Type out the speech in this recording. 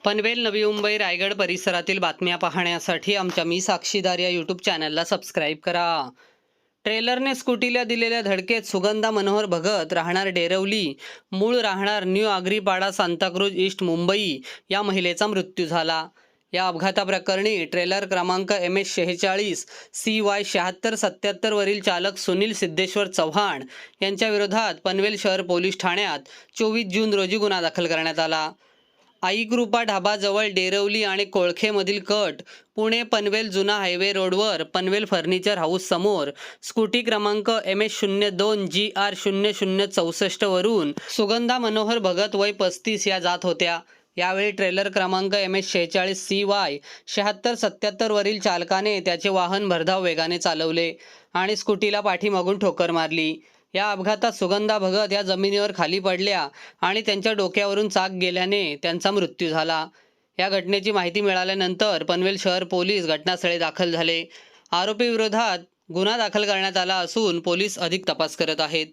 पनवेल, नवी मुंबई, रायगड परिसरातील बातम्या पाहण्यासाठी आमच्या मी साक्षीदार या यूट्यूब चॅनलला सबस्क्राईब करा. ट्रेलरने स्कूटीला दिलेल्या धडकेत सुगंधा मनोहर भगत राहणार डेरवली, मूळ राहणार न्यू आगरीपाडा, सांताक्रूज ईस्ट, मुंबई या महिलेचा मृत्यू झाला. या अपघाताप्रकरणी ट्रेलर क्रमांक MS46 CY 7677 वरील चालक सुनील सिद्धेश्वर चव्हाण यांच्या विरोधात पनवेल शहर पोलीस ठाण्यात 24 जून रोजी गुन्हा दाखल करण्यात आला. आईकृपा ढाबाजवळ डेरवली आणि कोळखेमधील कट, पुणे पनवेल जुना हायवे रोडवर पनवेल फर्निचर हाऊस समोर स्कूटी क्रमांक MS02 GR 0064 वरून सुगंधा मनोहर भगत वय 35 या जात होत्या. यावेळी ट्रेलर क्रमांक MS46 CY 7677 वरील चालकाने त्याचे वाहन भरधाव वेगाने चालवले आणि स्कूटीला पाठीमागून ठोकर मारली. या अपघातात सुगंधा भगत या जमिनीवर खाली पडल्या आणि त्यांच्या डोक्यावरून चाक गेल्याने त्यांचा मृत्यू झाला. या घटनेची माहिती मिळाल्यानंतर पनवेल शहर पोलीस घटनास्थळी दाखल झाले. आरोपी विरोधात गुन्हा दाखल करण्यात आला असून पोलीस अधिक तपास करत आहेत.